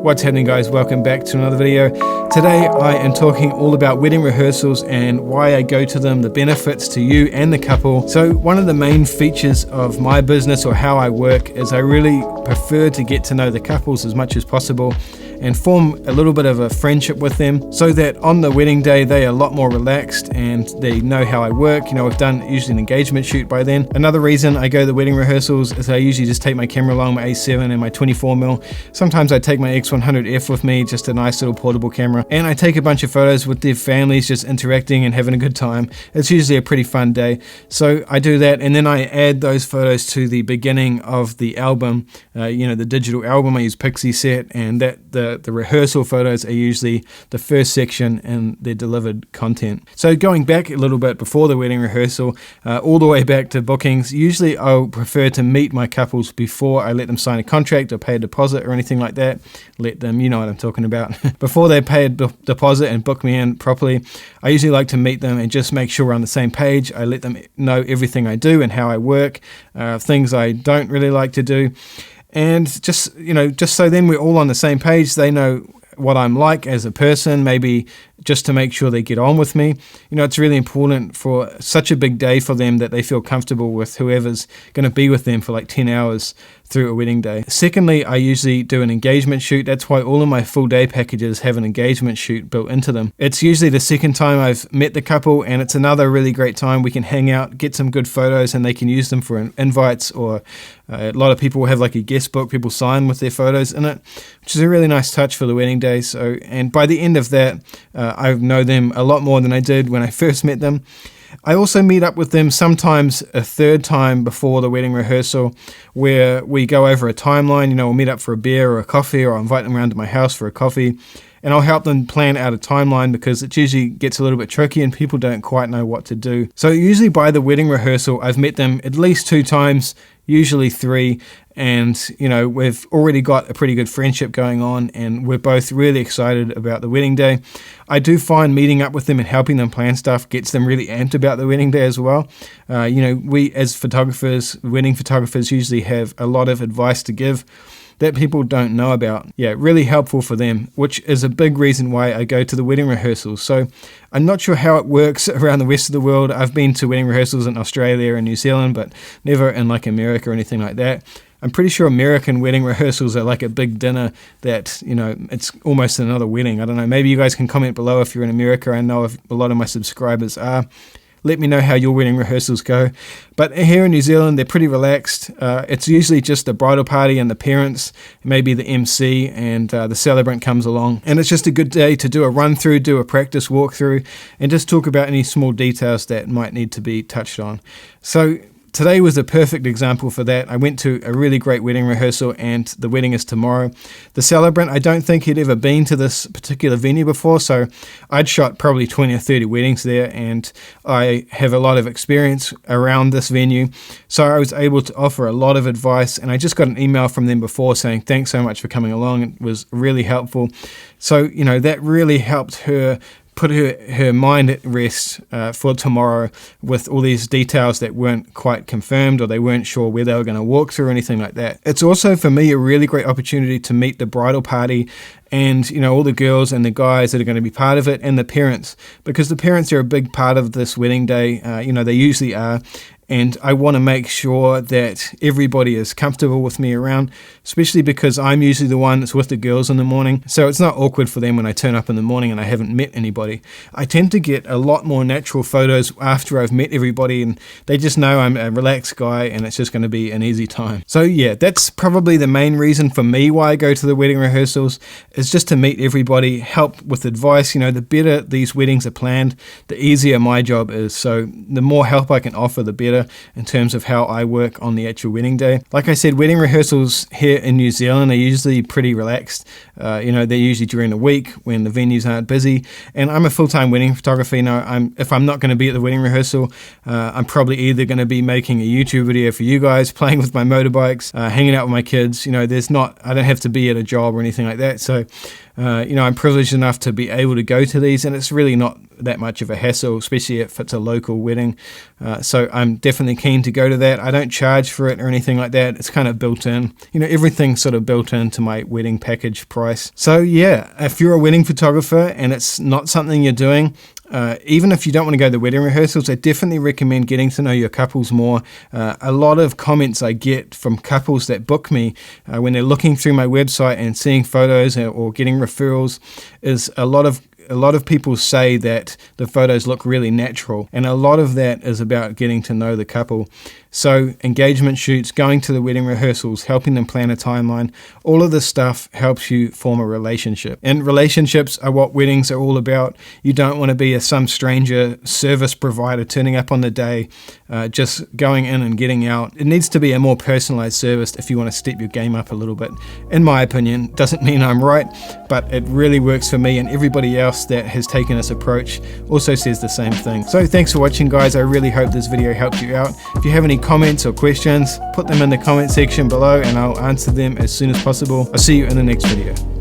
What's happening, guys? Welcome back to another video. Today I am talking all about wedding rehearsals and why I go to them, the benefits to you and the couple. So one of the main features of my business or how I work is I really prefer to get to know the couples as much as possible and form a little bit of a friendship with them so that on the wedding day they are a lot more relaxed and they know how I work. You know, I've done usually an engagement shoot by then. Another reason I go to wedding rehearsals is I usually just take my camera along, my A7 and my 24mm. Sometimes I take my X100F with me, just a nice little portable camera, and I take a bunch of photos with their families just interacting and having a good time. It's usually a pretty fun day. So I do that, and then I add those photos to the beginning of the album, you know, the digital album. I use Pixieset, and the rehearsal photos are usually the first section in their delivered content. So going back a little bit before the wedding rehearsal, all the way back to bookings, usually I'll prefer to meet my couples before I let them sign a contract or pay a deposit or anything like that. Let them, you know what I'm talking about. Before they pay a deposit and book me in properly, I usually like to meet them and just make sure we're on the same page. I let them know everything I do and how I work, things I don't really like to do. And just, you know, just so then we're all on the same page, they know what I'm like as a person, maybe just to make sure they get on with me. You know, it's really important for such a big day for them that they feel comfortable with whoever's going to be with them for like 10 hours through a wedding day. Secondly, I usually do an engagement shoot. That's why all of my full day packages have an engagement shoot built into them. It's usually the second time I've met the couple, and it's another really great time. We can hang out, get some good photos, and they can use them for invites, or a lot of people have like a guest book, people sign with their photos in it, which is a really nice touch for the wedding day. So, and by the end of that, I know them a lot more than I did when I first met them. I also meet up with them sometimes a third time before the wedding rehearsal, where we go over a timeline. You know, we'll meet up for a beer or a coffee, or I'll invite them around to my house for a coffee, and I'll help them plan out a timeline because it usually gets a little bit tricky and people don't quite know what to do. So usually by the wedding rehearsal, I've met them at least 2 times, usually 3, and you know, we've already got a pretty good friendship going on and we're both really excited about the wedding day. I do find meeting up with them and helping them plan stuff gets them really amped about the wedding day as well. You know, we as photographers, wedding photographers, usually have a lot of advice to give that people don't know about. Yeah, really helpful for them, which is a big reason why I go to the wedding rehearsals. So I'm not sure how it works around the rest of the world. I've been to wedding rehearsals in Australia and New Zealand, but never in like America or anything like that. I'm pretty sure American wedding rehearsals are like a big dinner that, you know, it's almost another wedding. I don't know, maybe you guys can comment below if you're in America. I know a lot of my subscribers are. Let me know how your wedding rehearsals go. But here in New Zealand, they're pretty relaxed. It's usually just the bridal party and the parents, maybe the MC, and the celebrant comes along. And it's just a good day to do a run through, do a practice walkthrough, and just talk about any small details that might need to be touched on. So today was a perfect example for that. I went to a really great wedding rehearsal, and the wedding is tomorrow. The celebrant, I don't think he'd ever been to this particular venue before, so I'd shot probably 20 or 30 weddings there, and I have a lot of experience around this venue, so I was able to offer a lot of advice, and I just got an email from them before saying thanks so much for coming along. It was really helpful. So, you know, that really helped her put her mind at rest for tomorrow with all these details that weren't quite confirmed, or they weren't sure where they were going to walk through or anything like that. It's also for me a really great opportunity to meet the bridal party and, you know, all the girls and the guys that are going to be part of it, and the parents, because the parents are a big part of this wedding day. You know, they usually are. And I want to make sure that everybody is comfortable with me around, especially because I'm usually the one that's with the girls in the morning. So it's not awkward for them when I turn up in the morning and I haven't met anybody. I tend to get a lot more natural photos after I've met everybody, and they just know I'm a relaxed guy and it's just going to be an easy time. So yeah, that's probably the main reason for me why I go to the wedding rehearsals, is just to meet everybody, help with advice. You know, the better these weddings are planned, the easier my job is. So the more help I can offer, the better in terms of how I work on the actual wedding day. Like I said, wedding rehearsals here in New Zealand are usually pretty relaxed. You know, they're usually during the week when the venues aren't busy. And I'm a full-time wedding photographer. You know, if I'm not going to be at the wedding rehearsal, I'm probably either going to be making a YouTube video for you guys, playing with my motorbikes, hanging out with my kids. You know, I don't have to be at a job or anything like that. So I'm privileged enough to be able to go to these, and it's really not that much of a hassle, especially if it's a local wedding. So I'm definitely keen to go to that. I don't charge for it or anything like that. It's kind of built in, everything's sort of built into my wedding package price. So yeah, if you're a wedding photographer and it's not something you're doing, even if you don't want to go to the wedding rehearsals, I definitely recommend getting to know your couples more. A lot of comments I get from couples that book me when they're looking through my website and seeing photos or getting referrals is a lot of people say that the photos look really natural, and a lot of that is about getting to know the couple. So engagement shoots, going to the wedding rehearsals, helping them plan a timeline, all of this stuff helps you form a relationship. And relationships are what weddings are all about. You don't want to be some stranger service provider turning up on the day, just going in and getting out. It needs to be a more personalized service if you want to step your game up a little bit. In my opinion, doesn't mean I'm right, but it really works for me, and everybody else that has taken this approach also says the same thing. So thanks for watching, guys. I really hope this video helped you out. If you have any comments or questions, put them in the comment section below and I'll answer them as soon as possible. I'll see you in the next video.